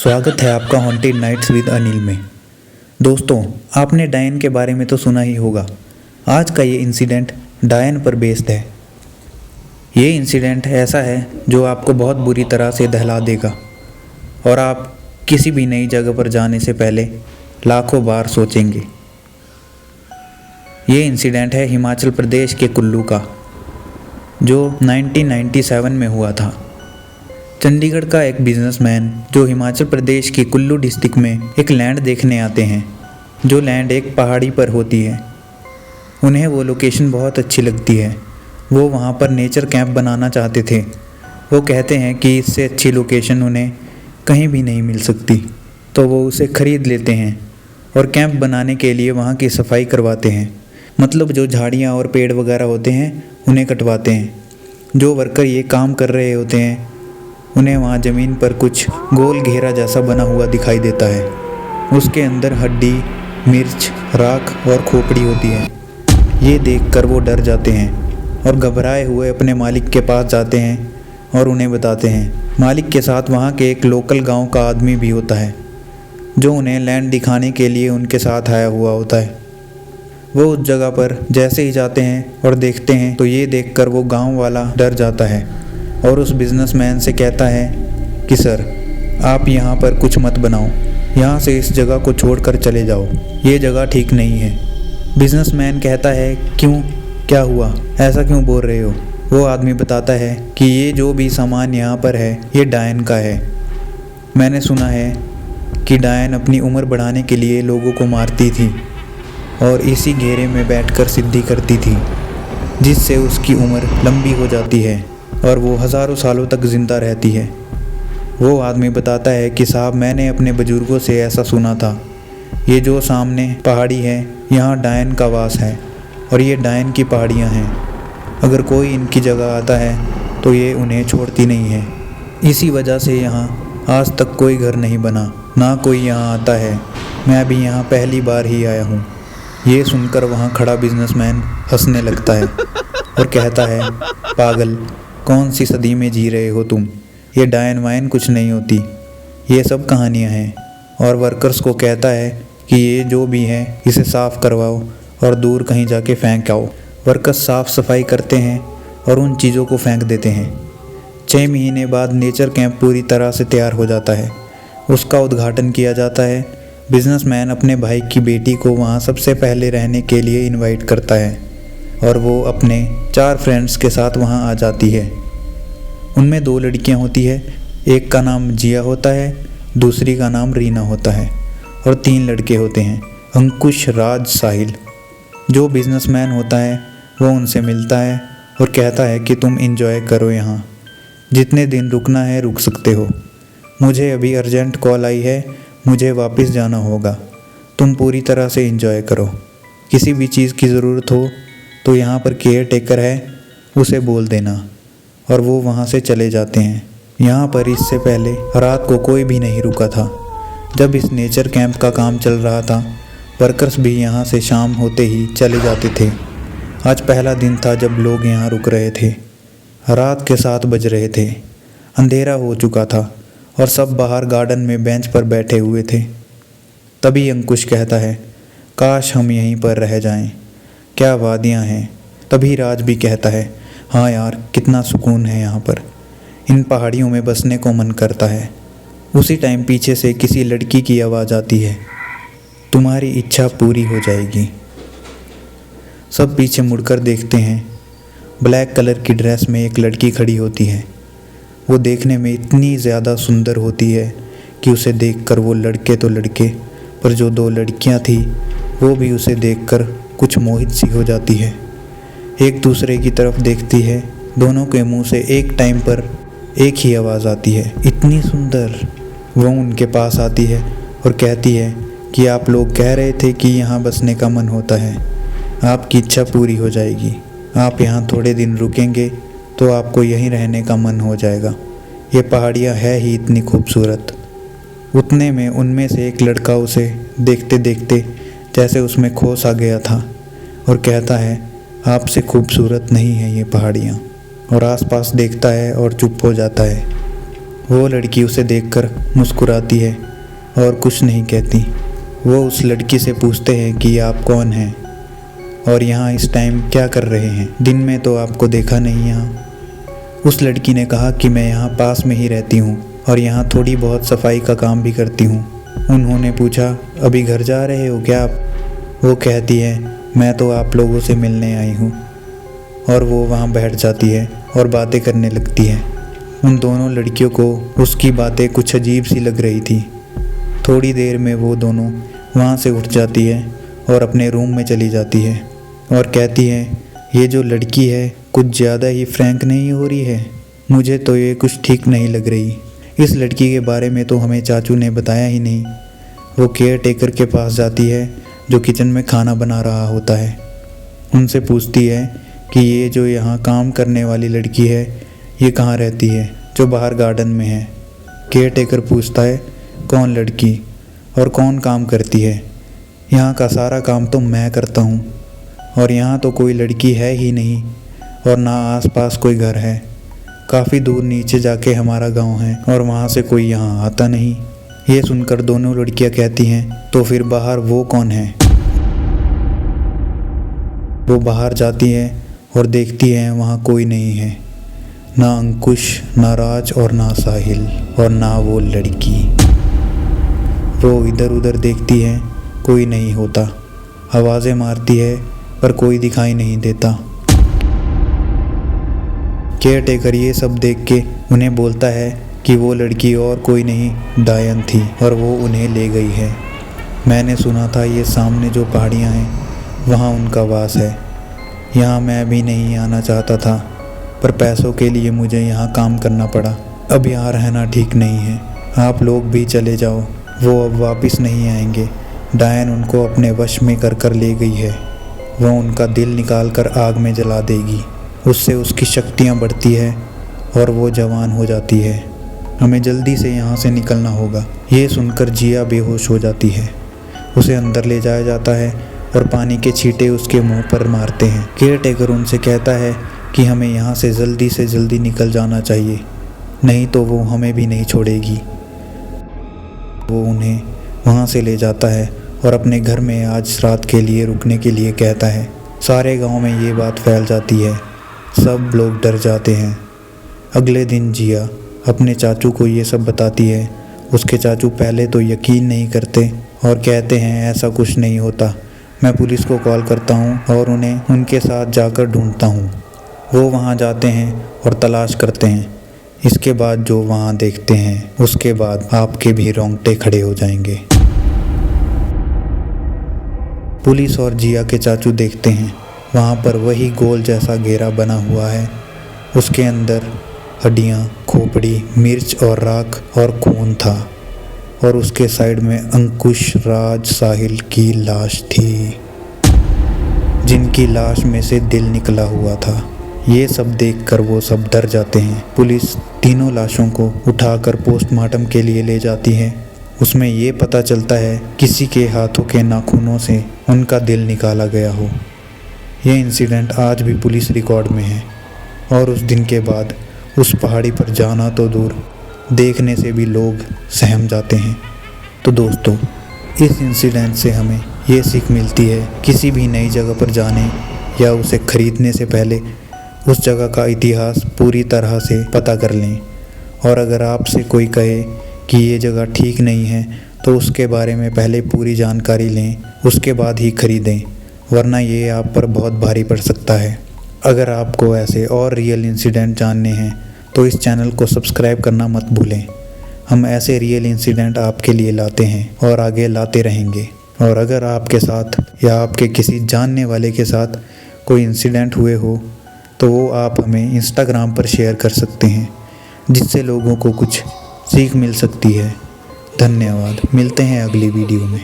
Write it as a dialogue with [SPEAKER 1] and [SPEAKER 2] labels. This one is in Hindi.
[SPEAKER 1] स्वागत है आपका हॉन्टेड नाइट्स विद अनिल में। दोस्तों, आपने डायन के बारे में तो सुना ही होगा। आज का ये इंसिडेंट डायन पर बेस्ड है। ये इंसिडेंट ऐसा है जो आपको बहुत बुरी तरह से दहला देगा और आप किसी भी नई जगह पर जाने से पहले लाखों बार सोचेंगे। ये इंसिडेंट है हिमाचल प्रदेश के कुल्लू का, जो 1997 में हुआ था। चंडीगढ़ का एक बिजनेसमैन जो हिमाचल प्रदेश के कुल्लू डिस्ट्रिक्ट में एक लैंड देखने आते हैं, जो लैंड एक पहाड़ी पर होती है। उन्हें वो लोकेशन बहुत अच्छी लगती है। वो वहाँ पर नेचर कैंप बनाना चाहते थे। वो कहते हैं कि इससे अच्छी लोकेशन उन्हें कहीं भी नहीं मिल सकती, तो वो उसे ख़रीद लेते हैं और कैंप बनाने के लिए वहाँ की सफाई करवाते हैं। मतलब जो झाड़ियाँ और पेड़ वगैरह होते हैं उन्हें कटवाते हैं। जो वर्कर ये काम कर रहे होते हैं उन्हें वहाँ ज़मीन पर कुछ गोल घेरा जैसा बना हुआ दिखाई देता है। उसके अंदर हड्डी, मिर्च, राख और खोपड़ी होती है। ये देखकर वो डर जाते हैं और घबराए हुए अपने मालिक के पास जाते हैं और उन्हें बताते हैं। मालिक के साथ वहाँ के एक लोकल गांव का आदमी भी होता है, जो उन्हें लैंड दिखाने के लिए उनके साथ आया हुआ होता है। वो उस जगह पर जैसे ही जाते हैं और देखते हैं तो ये देखकर वो गाँव वाला डर जाता है और उस बिजनेसमैन से कहता है कि सर, आप यहाँ पर कुछ मत बनाओ, यहाँ से इस जगह को छोड़कर चले जाओ, ये जगह ठीक नहीं है। बिजनेसमैन कहता है क्यों, क्या हुआ, ऐसा क्यों बोल रहे हो? वो आदमी बताता है कि ये जो भी सामान यहाँ पर है ये डायन का है। मैंने सुना है कि डायन अपनी उम्र बढ़ाने के लिए लोगों को मारती थी और इसी घेरे में बैठकर सिद्धि करती थी, जिससे उसकी उम्र लंबी हो जाती है और वो हज़ारों सालों तक ज़िंदा रहती है। वो आदमी बताता है कि साहब, मैंने अपने बुजुर्गों से ऐसा सुना था। ये जो सामने पहाड़ी है यहाँ डायन का वास है और ये डायन की पहाड़ियाँ हैं। अगर कोई इनकी जगह आता है तो ये उन्हें छोड़ती नहीं है। इसी वजह से यहाँ आज तक कोई घर नहीं बना, ना कोई यहाँ आता है। मैं भी यहाँ पहली बार ही आया हूँ। ये सुनकर वहाँ खड़ा बिजनेसमैन हंसने लगता है और कहता है, पागल, कौन सी सदी में जी रहे हो तुम? ये डायन वायन कुछ नहीं होती, ये सब कहानियाँ हैं। और वर्कर्स को कहता है कि ये जो भी है इसे साफ़ करवाओ और दूर कहीं जाके फेंक आओ। वर्कर्स साफ़ सफाई करते हैं और उन चीज़ों को फेंक देते हैं। 6 महीने बाद नेचर कैंप पूरी तरह से तैयार हो जाता है। उसका उद्घाटन किया जाता है। बिजनेसमैन अपने भाई की बेटी को वहाँ सबसे पहले रहने के लिए इनवाइट करता है और वो अपने 4 फ्रेंड्स के साथ वहाँ आ जाती है। उनमें 2 लड़कियाँ होती है। एक का नाम जिया होता है, दूसरी का नाम रीना होता है और 3 लड़के होते हैं, अंकुश, राज, साहिल। जो बिजनेसमैन होता है वो उनसे मिलता है और कहता है कि तुम एंजॉय करो, यहाँ जितने दिन रुकना है रुक सकते हो। मुझे अभी अर्जेंट कॉल आई है, मुझे वापस जाना होगा। तुम पूरी तरह से एंजॉय करो। किसी भी चीज़ की ज़रूरत हो तो यहाँ पर केयर टेकर है, उसे बोल देना। और वो वहाँ से चले जाते हैं। यहाँ पर इससे पहले रात को कोई भी नहीं रुका था। जब इस नेचर कैंप का काम चल रहा था, वर्कर्स भी यहाँ से शाम होते ही चले जाते थे। आज पहला दिन था जब लोग यहाँ रुक रहे थे। रात के 7 बज रहे थे, अंधेरा हो चुका था और सब बाहर गार्डन में बेंच पर बैठे हुए थे। तभी अंकुश कहता है, काश हम यहीं पर रह जाएं, क्या वादियाँ हैं। तभी राज भी कहता है, हाँ यार, कितना सुकून है यहाँ पर, इन पहाड़ियों में बसने को मन करता है। उसी टाइम पीछे से किसी लड़की की आवाज़ आती है, तुम्हारी इच्छा पूरी हो जाएगी। सब पीछे मुड़कर देखते हैं। ब्लैक कलर की ड्रेस में एक लड़की खड़ी होती है। वो देखने में इतनी ज़्यादा सुंदर होती है कि उसे देखकर वो लड़के तो लड़के, पर जो 2 लड़कियाँ थी वो भी उसे देखकर कुछ मोहित सी हो जाती है। एक दूसरे की तरफ देखती है। दोनों के मुंह से एक टाइम पर एक ही आवाज़ आती है, इतनी सुंदर। वो उनके पास आती है और कहती है कि आप लोग कह रहे थे कि यहाँ बसने का मन होता है, आपकी इच्छा पूरी हो जाएगी। आप यहाँ थोड़े दिन रुकेंगे तो आपको यहीं रहने का मन हो जाएगा। ये पहाड़ियाँ है ही इतनी खूबसूरत। उतने में उनमें से एक लड़का उसे देखते देखते जैसे उसमें खो सा गया था और कहता है, आपसे खूबसूरत नहीं है ये पहाड़ियाँ। और आसपास देखता है और चुप हो जाता है। वो लड़की उसे देखकर मुस्कुराती है और कुछ नहीं कहती। वो उस लड़की से पूछते हैं कि आप कौन हैं और यहाँ इस टाइम क्या कर रहे हैं, दिन में तो आपको देखा नहीं यहाँ। उस लड़की ने कहा कि मैं यहाँ पास में ही रहती हूँ और यहाँ थोड़ी बहुत सफाई का काम भी करती हूँ। उन्होंने पूछा अभी घर जा रहे हो क्या आप? वो कहती है मैं तो आप लोगों से मिलने आई हूँ, और वो वहाँ बैठ जाती है और बातें करने लगती है। उन दोनों लड़कियों को उसकी बातें कुछ अजीब सी लग रही थी। थोड़ी देर में वो दोनों वहाँ से उठ जाती है और अपने रूम में चली जाती है और कहती है ये जो लड़की है कुछ ज़्यादा ही फ्रैंक नहीं हो रही है, मुझे तो ये कुछ ठीक नहीं लग रही। इस लड़की के बारे में तो हमें चाचू ने बताया ही नहीं। वो केयर टेकर के पास जाती है जो किचन में खाना बना रहा होता है। उनसे पूछती है कि ये जो यहाँ काम करने वाली लड़की है ये कहाँ रहती है, जो बाहर गार्डन में है। केयर टेकर पूछता है कौन लड़की और कौन काम करती है? यहाँ का सारा काम तो मैं करता हूँ और यहाँ तो कोई लड़की है ही नहीं और ना आसपास कोई घर है। काफ़ी दूर नीचे जाके हमारा गांव है और वहाँ से कोई यहाँ आता नहीं। ये सुनकर दोनों लड़कियाँ कहती हैं तो फिर बाहर वो कौन है? वो बाहर जाती है और देखती है वहाँ कोई नहीं है, ना अंकुश, ना राज और ना साहिल और ना वो लड़की। वो इधर उधर देखती है, कोई नहीं होता। आवाज़ें मारती है पर कोई दिखाई नहीं देता। केयर टेकर ये सब देख के उन्हें बोलता है कि वो लड़की और कोई नहीं डायन थी और वो उन्हें ले गई है। मैंने सुना था ये सामने जो पहाड़ियाँ हैं वहाँ उनका वास है। यहाँ मैं भी नहीं आना चाहता था पर पैसों के लिए मुझे यहाँ काम करना पड़ा। अब यहाँ रहना ठीक नहीं है, आप लोग भी चले जाओ, वो अब वापस नहीं आएंगे। डायन उनको अपने वश में कर ले गई है। वो उनका दिल निकाल कर आग में जला देगी। उससे उसकी शक्तियाँ बढ़ती है और वो जवान हो जाती है। हमें जल्दी से यहाँ से निकलना होगा। ये सुनकर जिया बेहोश हो जाती है। उसे अंदर ले जाया जाता है और पानी के छींटे उसके मुंह पर मारते हैं। केयर टेकर उनसे कहता है कि हमें यहाँ से जल्दी निकल जाना चाहिए, नहीं तो वो हमें भी नहीं छोड़ेगी। वो उन्हें वहाँ से ले जाता है और अपने घर में आज रात के लिए रुकने के लिए कहता है। सारे गांव में ये बात फैल जाती है, सब लोग डर जाते हैं। अगले दिन जिया अपने चाचू को ये सब बताती है। उसके चाचू पहले तो यकीन नहीं करते और कहते हैं ऐसा कुछ नहीं होता, मैं पुलिस को कॉल करता हूँ और उन्हें उनके साथ जाकर ढूंढता हूँ। वो वहाँ जाते हैं और तलाश करते हैं। इसके बाद जो वहाँ देखते हैं उसके बाद आपके भी रोंगटे खड़े हो जाएंगे। पुलिस और जिया के चाचू देखते हैं वहाँ पर वही गोल जैसा घेरा बना हुआ है। उसके अंदर हड्डियाँ, खोपड़ी, मिर्च और राख और खून था और उसके साइड में अंकुश, राज, साहिल की लाश थी, जिनकी लाश में से दिल निकला हुआ था। ये सब देखकर वो सब डर जाते हैं। पुलिस तीनों लाशों को उठाकर पोस्टमार्टम के लिए ले जाती है। उसमें ये पता चलता है किसी के हाथों के नाखूनों से उनका दिल निकाला गया हो। ये इंसिडेंट आज भी पुलिस रिकॉर्ड में है और उस दिन के बाद उस पहाड़ी पर जाना तो दूर, देखने से भी लोग सहम जाते हैं। तो दोस्तों, इस इंसिडेंट से हमें ये सीख मिलती है, किसी भी नई जगह पर जाने या उसे खरीदने से पहले उस जगह का इतिहास पूरी तरह से पता कर लें। और अगर आपसे कोई कहे कि ये जगह ठीक नहीं है तो उसके बारे में पहले पूरी जानकारी लें, उसके बाद ही खरीदें, वरना ये आप पर बहुत भारी पड़ सकता है। अगर आपको ऐसे और रियल इंसिडेंट जानने हैं तो इस चैनल को सब्सक्राइब करना मत भूलें। हम ऐसे रियल इंसिडेंट आपके लिए लाते हैं और आगे लाते रहेंगे। और अगर आपके साथ या आपके किसी जानने वाले के साथ कोई इंसिडेंट हुए हो तो वो आप हमें इंस्टाग्राम पर शेयर कर सकते हैं, जिससे लोगों को कुछ सीख मिल सकती है। धन्यवाद। मिलते हैं अगली वीडियो में।